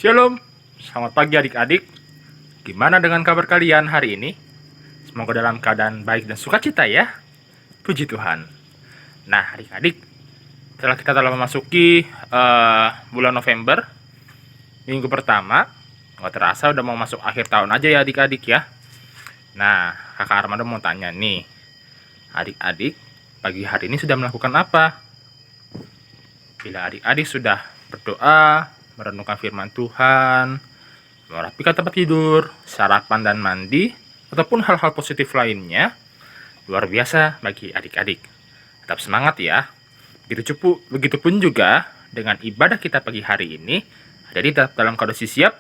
Shalom, selamat pagi adik-adik. Gimana dengan kabar kalian hari ini? Semoga dalam keadaan baik dan sukacita ya. Puji Tuhan. Nah adik-adik, setelah kita telah memasuki bulan November, minggu pertama, nggak terasa udah mau masuk akhir tahun aja ya adik-adik ya. Nah, kakak Armando mau tanya nih, adik-adik pagi hari ini sudah melakukan apa? Bila adik-adik sudah berdoa, merenungkan firman Tuhan, merapikan tempat tidur, sarapan dan mandi, ataupun hal-hal positif lainnya, luar biasa bagi adik-adik. Tetap semangat ya. Begitupun juga dengan ibadah kita pagi hari ini. Jadi dalam kondisi siap,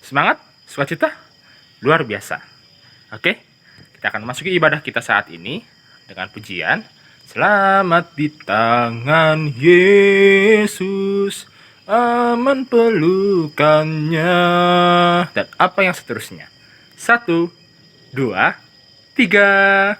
semangat, sukacita, luar biasa. Oke, kita akan masuki ibadah kita saat ini dengan pujian Selamat di tangan Yesus, aman pelukannya, dan apa yang seterusnya. 1, 2, 3.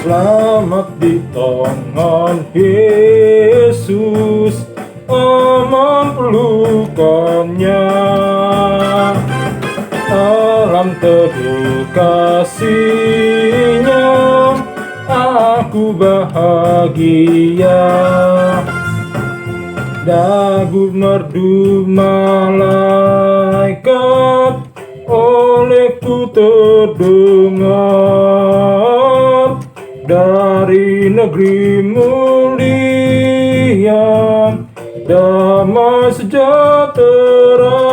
Selamat di tangan Yesus, aman pelukannya, dalam teduh kasih-Nya aku bahagia. Dagu merdu malaikat olehku terdengar, dari negeri mulia damai sejahtera.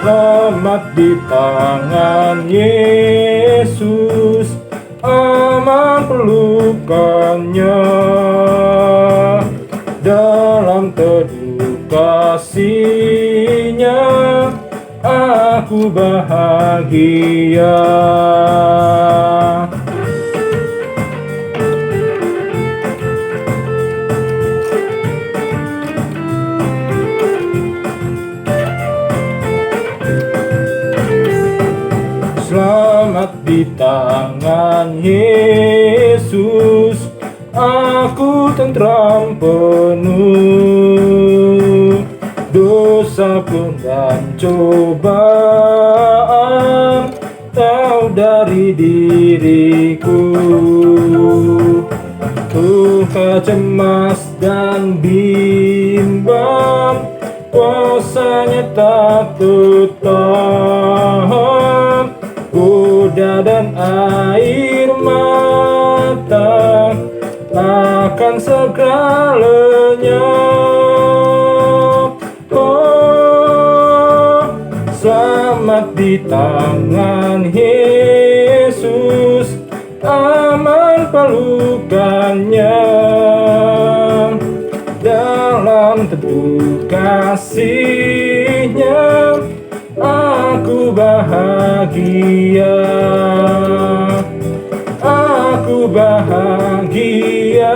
Selamat di tangan Yesus, aman pelukannya, dalam teduh kasih-Nya aku bahagia. Selamat di tangan Yesus, aku tentram penuh. Dosa pun dan cobaan tahu dari diriku. Duka, cemas dan bimbang, kuasanya tak tertahan. Goda dan air mata akan segera lenyap. Oh, selamat di tangan Yesus, aman pelukannya, dalam teduh kasih-Nya aku bahagia. Aku bahagia,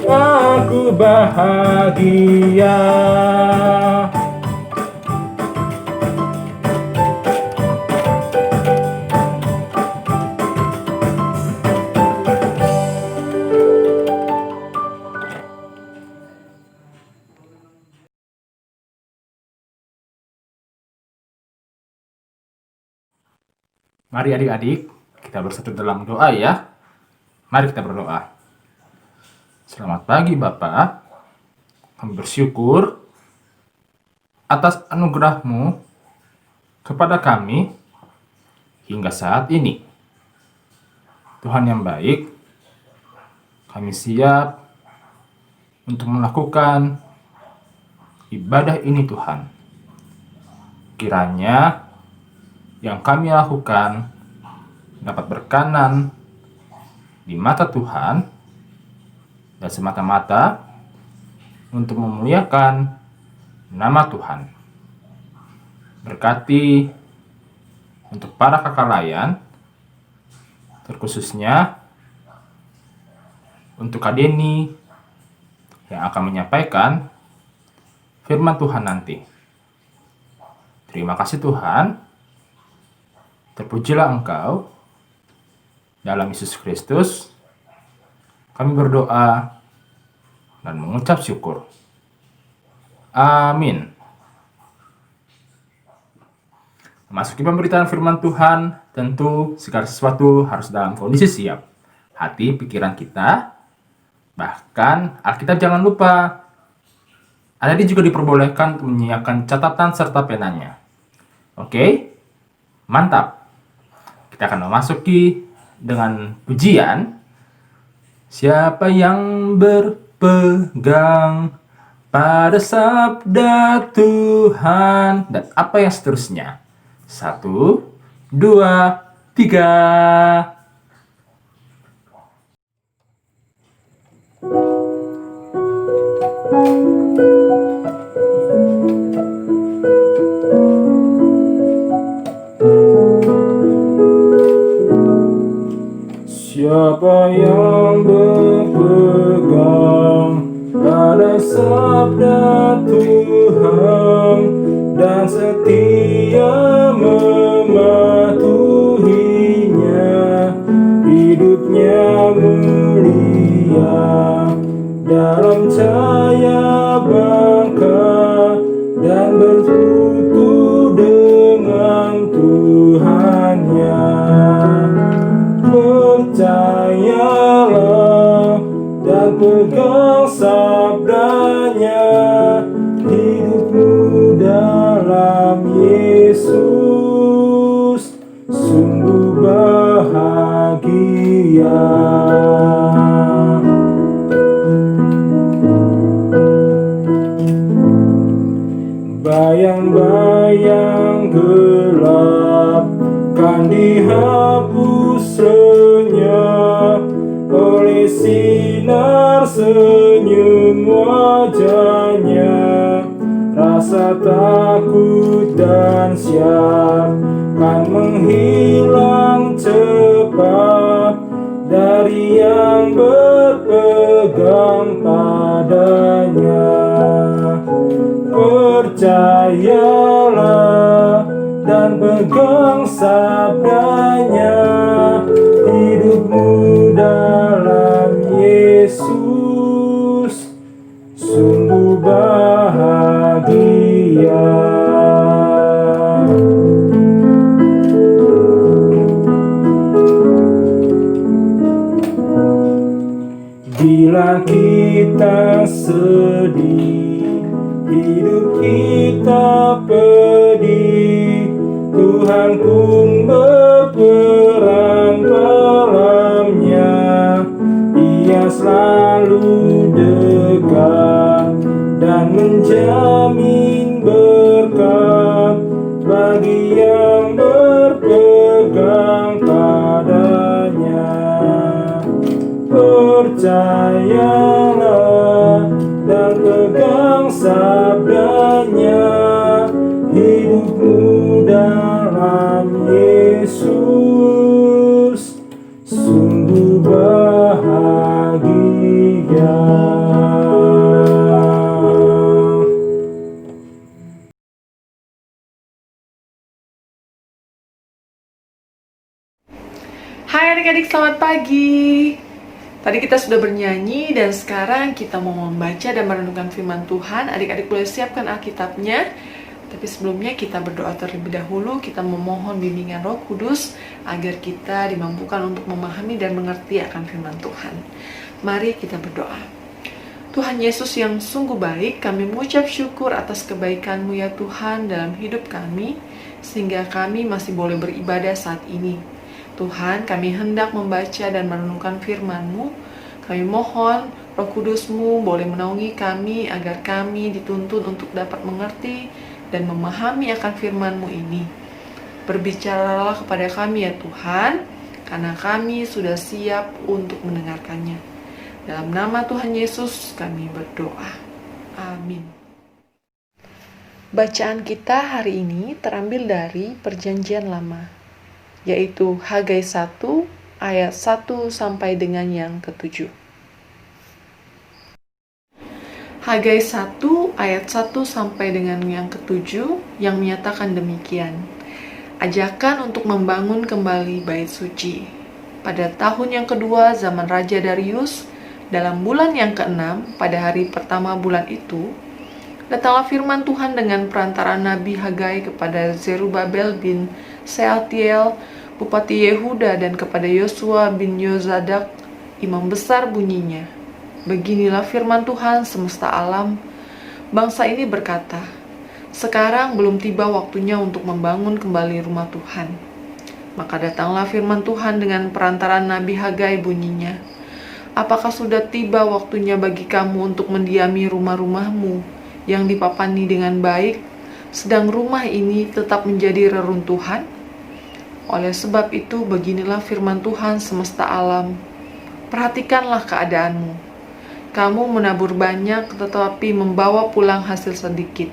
aku bahagia. Mari adik-adik, kita bersatu dalam doa ya. Mari kita berdoa. Selamat pagi Bapak. Kami bersyukur atas anugerah-Mu kepada kami hingga saat ini. Tuhan yang baik, kami siap untuk melakukan ibadah ini Tuhan. Kiranya yang kami lakukan dapat berkenan di mata Tuhan dan semata-mata untuk memuliakan nama Tuhan. Berkati untuk para kakak layan, terkhususnya untuk Kak Denny yang akan menyampaikan firman Tuhan nanti. Terima kasih Tuhan. Terpujilah Engkau. Dalam Yesus Kristus, kami berdoa dan mengucap syukur. Amin. Memasuki pemberitaan firman Tuhan, tentu segala sesuatu harus dalam kondisi siap. Hati, pikiran kita, bahkan Alkitab jangan lupa. Adik juga diperbolehkan untuk menyiapkan catatan serta penanya. Oke? Mantap. Kita akan memasuki dengan pujian. Siapa yang berpegang pada sabda Tuhan, dan apa yang seterusnya. 1, 2, 3. Siapa yang berpegang pada sabda Tuhan dan setia mematuhinya, hidupnya mulia dalam cahaya bangka dan bersekutu dengan Tuhannya. Percayalah dan pegang sabdanya, hidupmu dalam Yesus sungguh bahagia. Bayang-bayang gelap kan dihapus lenyap oleh sinar senyum wajahnya. Rasa takut dan syap kan menghilang cepat dari yang berpegang padanya. Percayalah dan pegang sabdanya, hidupmu dalam Yesus sungguh bahagia. Bila kita sedih, hidup kita pedih, Tuhan pun berperan dalamnya. Ia selalu dekat dan menjamin berkat bagi yang berpegang padanya. Percayalah dan pegang sabdanya, hidupmu dalam Yesus sungguh bahagia. Hai adik-adik, selamat pagi. Tadi kita sudah bernyanyi dan sekarang kita mau membaca dan merenungkan firman Tuhan. Adik-adik boleh siapkan Alkitabnya. Tapi sebelumnya kita berdoa terlebih dahulu. Kita memohon bimbingan Roh Kudus agar kita dimampukan untuk memahami dan mengerti akan firman Tuhan. Mari kita berdoa. Tuhan Yesus yang sungguh baik, kami mengucap syukur atas kebaikan-Mu ya Tuhan dalam hidup kami, sehingga kami masih boleh beribadah saat ini. Tuhan, kami hendak membaca dan merenungkan firman-Mu. Kami mohon Roh Kudus-Mu boleh menaungi kami agar kami dituntun untuk dapat mengerti dan memahami akan firman-Mu ini. Berbicaralah kepada kami ya Tuhan, karena kami sudah siap untuk mendengarkannya. Dalam nama Tuhan Yesus kami berdoa. Amin. Bacaan kita hari ini terambil dari Perjanjian Lama, yaitu Hagai 1 ayat 1 sampai dengan yang ke-7. Hagai 1 ayat 1 sampai dengan yang ke-7 yang menyatakan demikian. Ajakan untuk membangun kembali bait suci. Pada tahun yang kedua zaman Raja Darius, dalam bulan yang ke-6, pada hari pertama bulan itu, datanglah firman Tuhan dengan perantara Nabi Hagai kepada Zerubabel bin Sealtiel, Bupati Yehuda, dan kepada Yosua bin Yozadak, imam besar bunyinya. Beginilah firman Tuhan semesta alam. Bangsa ini berkata, sekarang belum tiba waktunya untuk membangun kembali rumah Tuhan. Maka datanglah firman Tuhan dengan perantara Nabi Hagai bunyinya, apakah sudah tiba waktunya bagi kamu untuk mendiami rumah-rumahmu yang dipapani dengan baik, sedang rumah ini tetap menjadi reruntuhan? Oleh sebab itu, beginilah firman Tuhan semesta alam. Perhatikanlah keadaanmu. Kamu menabur banyak tetapi membawa pulang hasil sedikit.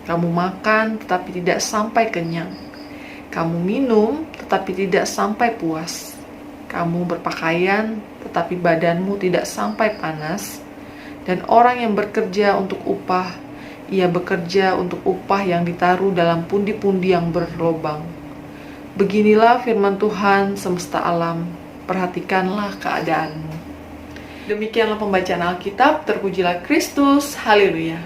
Kamu makan tetapi tidak sampai kenyang. Kamu minum tetapi tidak sampai puas. Kamu berpakaian, tetapi badanmu tidak sampai panas. Dan orang yang bekerja untuk upah, ia bekerja untuk upah yang ditaruh dalam pundi-pundi yang berlobang. Beginilah firman Tuhan semesta alam. Perhatikanlah keadaanmu. Demikianlah pembacaan Alkitab. Terpujilah Kristus. Haleluya.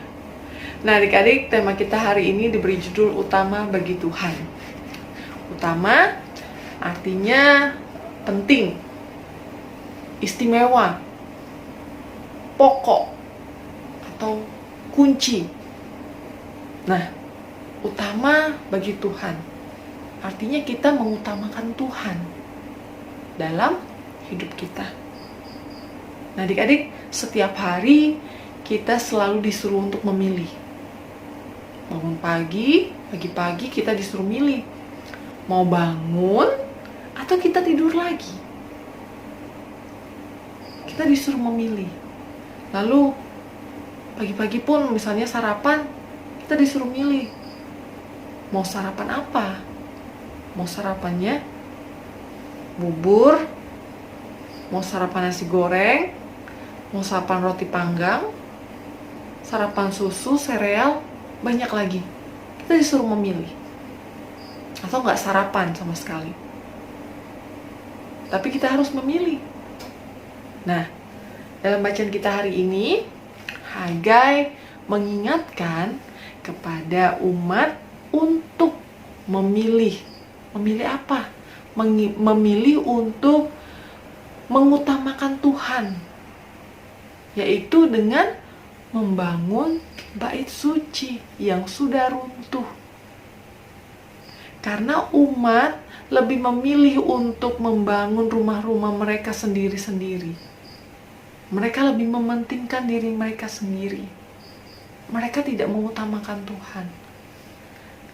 Nah adik-adik, tema kita hari ini diberi judul Utama bagi Tuhan. Utama artinya penting, istimewa, pokok, atau kunci. Nah, utama bagi Tuhan artinya kita mengutamakan Tuhan dalam hidup kita. Nah, adik-adik, setiap hari kita selalu disuruh untuk memilih. Bangun pagi-pagi kita disuruh milih. Mau bangun atau kita tidur lagi. Kita disuruh memilih. Lalu pagi-pagi pun misalnya sarapan, kita disuruh milih. Mau sarapan apa? Mau sarapannya bubur, mau sarapan nasi goreng, mau sarapan roti panggang, sarapan susu, sereal, banyak lagi. Kita disuruh memilih. Atau nggak sarapan sama sekali. Tapi kita harus memilih. Nah, dalam bacaan kita hari ini, Hagai mengingatkan kepada umat untuk memilih. Memilih apa? Memilih untuk mengutamakan Tuhan. Yaitu dengan membangun bait suci yang sudah runtuh. Karena umat lebih memilih untuk membangun rumah-rumah mereka sendiri-sendiri. Mereka lebih mementingkan diri mereka sendiri. Mereka tidak mengutamakan Tuhan.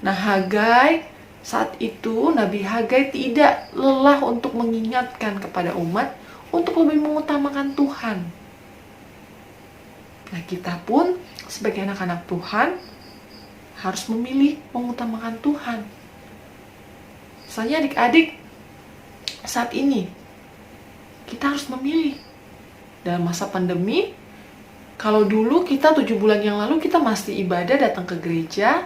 Nah, Hagai saat itu, Nabi Hagai tidak lelah untuk mengingatkan kepada umat untuk lebih mengutamakan Tuhan. Nah, kita pun sebagai anak-anak Tuhan harus memilih mengutamakan Tuhan. Misalnya adik-adik, saat ini kita harus memilih. Dalam masa pandemi, kalau dulu kita 7 bulan yang lalu kita masih ibadah, datang ke gereja,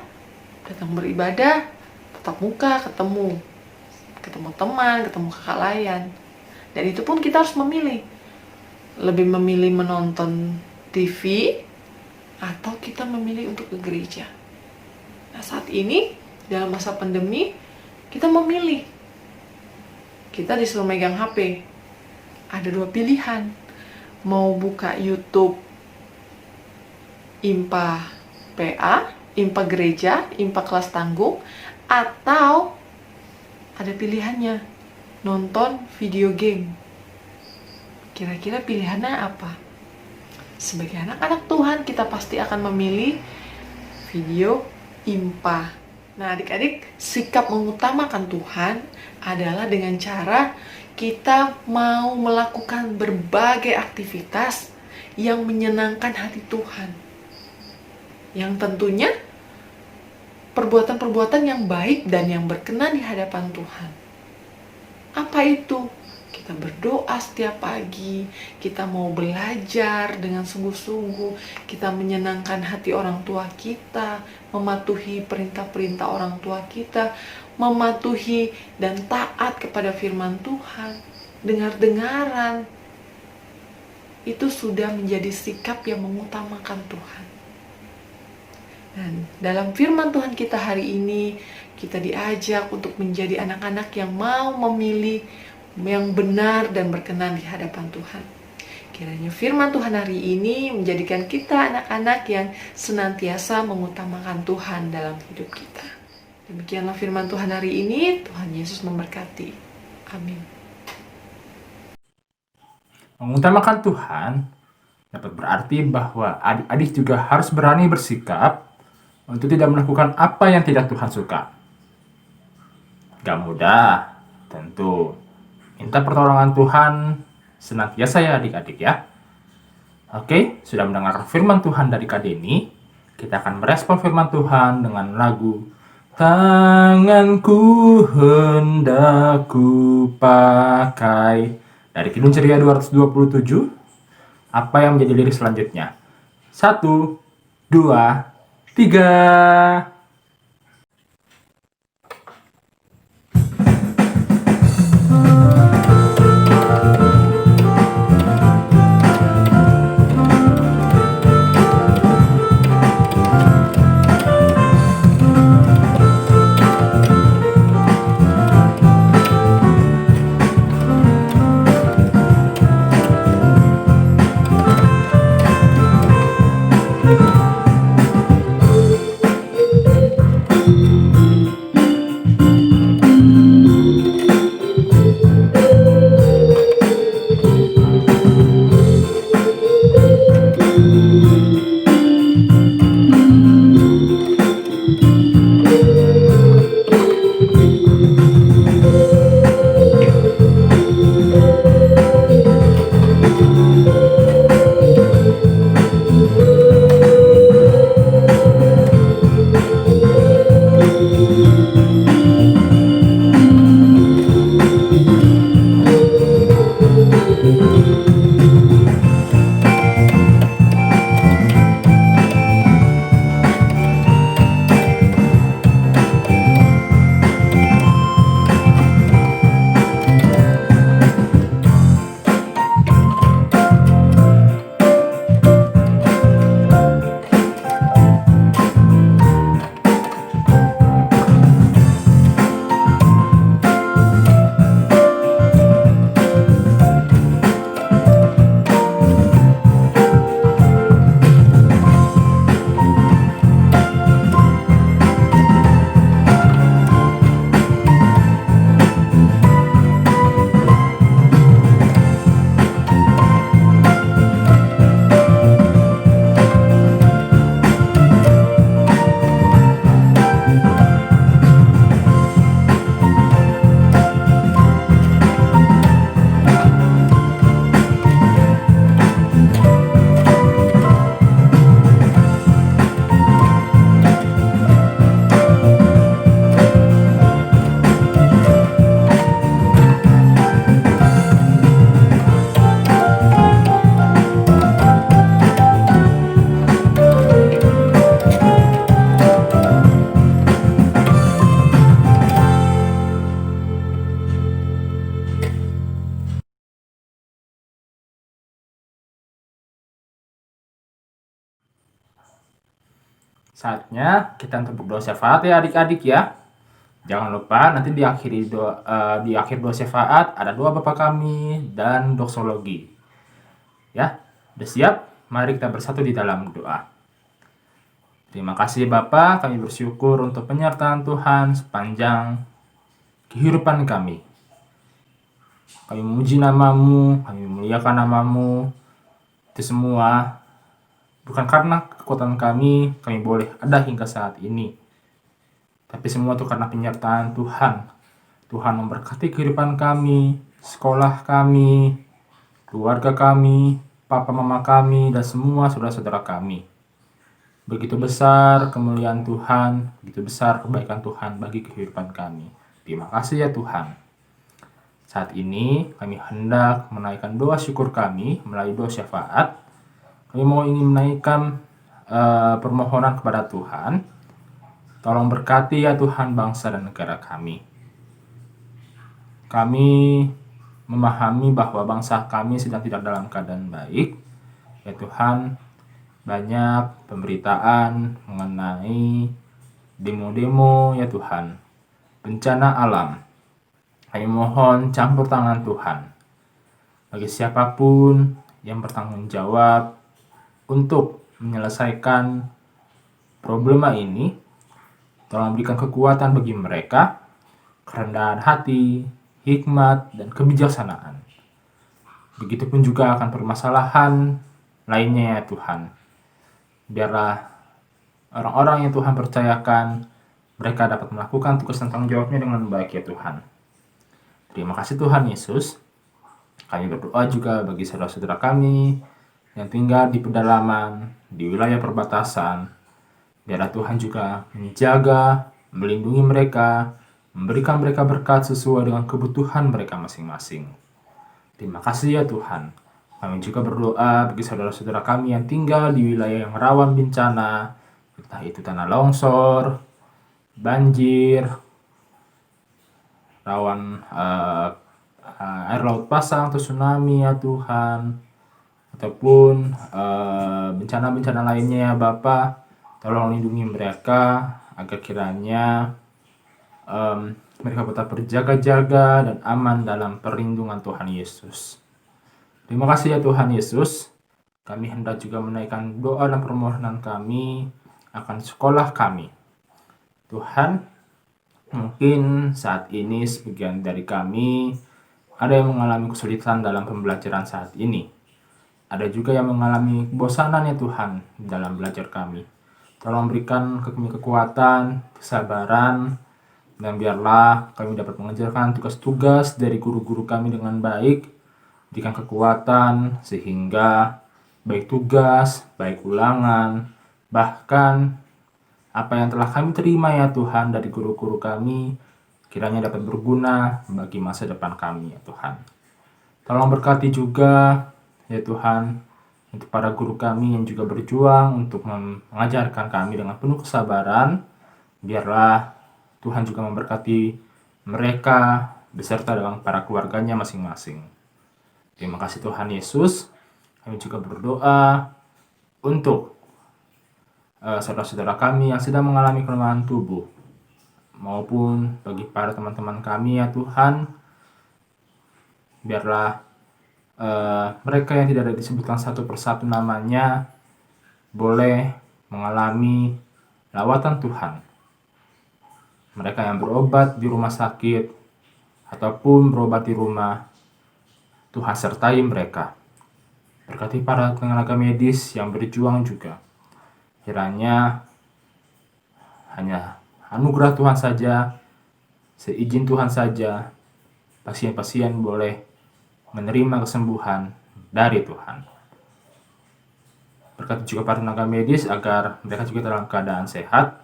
datang beribadah, tatap muka, ketemu teman, ketemu kakak layan. Dan itu pun kita harus memilih. Lebih memilih menonton TV atau kita memilih untuk ke gereja. Nah, saat ini dalam masa pandemi kita memilih. Kita disuruh megang HP. Ada 2 pilihan. Mau buka YouTube IMPA PA, IMPA gereja, IMPA kelas tanggung, atau ada pilihannya, nonton video game. Kira-kira pilihannya apa? Sebagai anak-anak Tuhan, kita pasti akan memilih video IMPA. Nah, adik-adik, sikap mengutamakan Tuhan adalah dengan cara kita mau melakukan berbagai aktivitas yang menyenangkan hati Tuhan. Yang tentunya perbuatan-perbuatan yang baik dan yang berkenan di hadapan Tuhan. Apa itu? Kita berdoa setiap pagi, kita mau belajar dengan sungguh-sungguh, kita menyenangkan hati orang tua kita, mematuhi perintah-perintah orang tua kita, mematuhi dan taat kepada firman Tuhan, dengar-dengaran. Itu sudah menjadi sikap yang mengutamakan Tuhan. Dan dalam firman Tuhan kita hari ini, kita diajak untuk menjadi anak-anak yang mau memilih yang benar dan berkenan di hadapan Tuhan. Kiranya firman Tuhan hari ini menjadikan kita anak-anak yang senantiasa mengutamakan Tuhan dalam hidup kita. Demikianlah firman Tuhan hari ini. Tuhan Yesus memberkati. Amin. Mengutamakan Tuhan dapat berarti bahwa adik-adik juga harus berani bersikap untuk tidak melakukan apa yang tidak Tuhan suka. Gak mudah, tentu. Minta pertolongan Tuhan senantiasa ya adik-adik ya. Oke, sudah mendengar firman Tuhan dari Kak Denny. Kita akan merespon firman Tuhan dengan lagu Tanganku hendak ku pakai dari Kidung Ceria 227. Apa yang menjadi lirik selanjutnya? 1, 2, 3. Saatnya kita untuk berdoa syafaat ya adik-adik ya. Jangan lupa nanti di akhir doa syafaat ada doa Bapa Kami dan doksologi. Ya, udah siap? Mari kita bersatu di dalam doa. Terima kasih Bapa, kami bersyukur untuk penyertaan Tuhan sepanjang kehidupan kami. Kami memuji nama-Mu, kami memuliakan nama-Mu. Itu semua bukan karena kekuatan kami boleh ada hingga saat ini. Tapi semua itu karena penyertaan Tuhan. Tuhan memberkati kehidupan kami, sekolah kami, keluarga kami, papa mama kami, dan semua saudara-saudara kami. Begitu besar kemuliaan Tuhan, begitu besar kebaikan Tuhan bagi kehidupan kami. Terima kasih ya Tuhan. Saat ini kami hendak menaikkan doa syukur kami melalui doa syafaat. Kami ingin menaikkan permohonan kepada Tuhan. Tolong berkati ya Tuhan bangsa dan negara kami. Kami memahami bahwa bangsa kami sedang tidak dalam keadaan baik. Ya Tuhan, banyak pemberitaan mengenai demo-demo ya Tuhan, bencana alam. Kami mohon campur tangan Tuhan bagi siapapun yang bertanggung jawab untuk menyelesaikan problema ini. Tolong berikan kekuatan bagi mereka, kerendahan hati, hikmat, dan kebijaksanaan. Begitupun juga akan permasalahan lainnya ya Tuhan. Biarlah orang-orang yang Tuhan percayakan, mereka dapat melakukan tugas dan tanggung jawabnya dengan baik ya Tuhan. Terima kasih Tuhan Yesus. Kami berdoa juga bagi saudara-saudara kami yang tinggal di pedalaman, di wilayah perbatasan. Biarlah Tuhan juga menjaga, melindungi mereka, memberikan mereka berkat sesuai dengan kebutuhan mereka masing-masing. Terima kasih ya Tuhan. Kami juga berdoa bagi saudara-saudara kami yang tinggal di wilayah yang rawan bencana, entah itu tanah longsor, banjir, rawan air laut pasang atau tsunami ya Tuhan, ataupun bencana-bencana lainnya ya Bapa. Tolong lindungi mereka agar kiranya mereka tetap berjaga-jaga dan aman dalam perlindungan Tuhan Yesus. Terima kasih ya Tuhan Yesus. Kami hendak juga menaikkan doa dan permohonan kami akan sekolah kami. Tuhan, mungkin saat ini sebagian dari kami ada yang mengalami kesulitan dalam pembelajaran saat ini. Ada juga yang mengalami kebosanan ya Tuhan dalam belajar kami. Tolong berikan kami kekuatan, kesabaran, dan biarlah kami dapat mengerjakan tugas-tugas dari guru-guru kami dengan baik. Berikan kekuatan sehingga baik tugas, baik ulangan, bahkan apa yang telah kami terima ya Tuhan dari guru-guru kami, kiranya dapat berguna bagi masa depan kami ya Tuhan. Tolong berkati juga ya Tuhan untuk para guru kami yang juga berjuang untuk mengajarkan kami dengan penuh kesabaran. Biarlah Tuhan juga memberkati mereka beserta dengan para keluarganya masing-masing. Terima kasih Tuhan Yesus. Kami juga berdoa untuk saudara-saudara kami yang sedang mengalami kelemahan tubuh, maupun bagi para teman-teman kami ya Tuhan. Biarlah mereka yang tidak ada disebutkan satu persatu namanya boleh mengalami lawatan Tuhan. Mereka yang berobat di rumah sakit ataupun berobat di rumah, Tuhan sertai mereka. Berkati para tenaga medis yang berjuang juga. Kiranya hanya anugerah Tuhan saja, seizin Tuhan saja, pasien-pasien boleh menerima kesembuhan dari Tuhan. Berkati juga para tenaga medis agar mereka juga dalam keadaan sehat,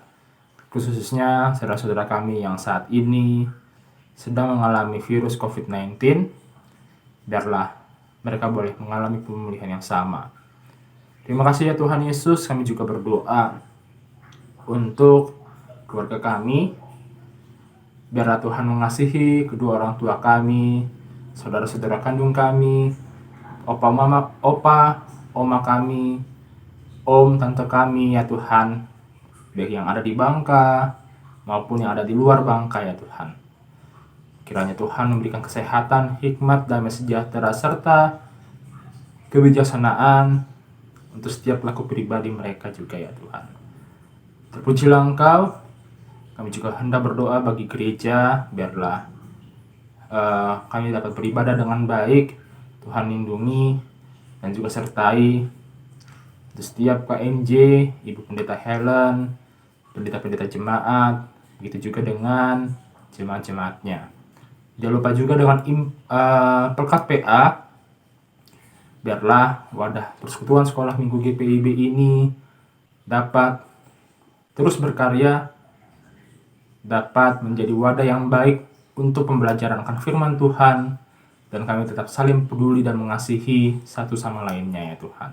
khususnya saudara-saudara kami yang saat ini sedang mengalami virus COVID-19. Biarlah mereka boleh mengalami pemulihan yang sama. Terima kasih ya Tuhan Yesus. Kami juga berdoa untuk keluarga kami. Biarlah Tuhan mengasihi kedua orang tua kami, saudara-saudara kandung kami, oma kami, om, tante kami ya Tuhan, baik yang ada di Bangka maupun yang ada di luar Bangka ya Tuhan. Kiranya Tuhan memberikan kesehatan, hikmat, damai sejahtera, serta kebijaksanaan untuk setiap pelaku pribadi mereka juga ya Tuhan. Terpujilah Engkau. Kami juga hendak berdoa bagi gereja, biarlah kami dapat beribadah dengan baik. Tuhan lindungi dan juga sertai setiap KMJ, Ibu Pendeta Helen, pendeta-pendeta jemaat, begitu juga dengan jemaat-jemaatnya. Jangan lupa juga dengan Pelkat PA, biarlah wadah persekutuan sekolah minggu GPIB ini dapat terus berkarya, dapat menjadi wadah yang baik untuk pembelajaran akan firman Tuhan, dan kami tetap saling peduli dan mengasihi satu sama lainnya ya Tuhan.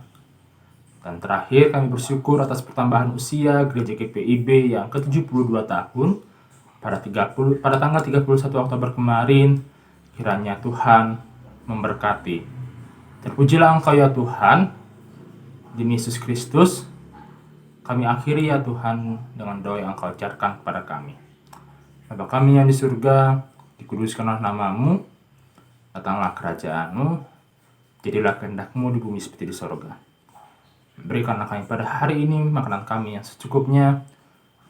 Dan terakhir kami bersyukur atas pertambahan usia Gereja GPIB yang ke-72 tahun pada tanggal 31 Oktober kemarin. Kiranya Tuhan memberkati. Terpujilah Engkau ya Tuhan. Demi Yesus Kristus, kami akhiri ya Tuhan dengan doa yang Engkau ajarkan kepada kami. Bapa kami yang di surga, dikuduskanlah nama-Mu, datanglah kerajaan-Mu, jadilah kehendak-Mu di bumi seperti di sorga. Berikanlah kami pada hari ini makanan kami yang secukupnya,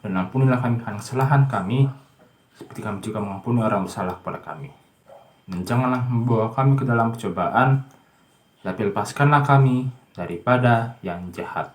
dan ampunilah kami akan kesalahan kami, seperti kami juga mengampuni orang bersalah kepada kami. Dan janganlah membawa kami ke dalam percobaan, tapi lepaskanlah kami daripada yang jahat.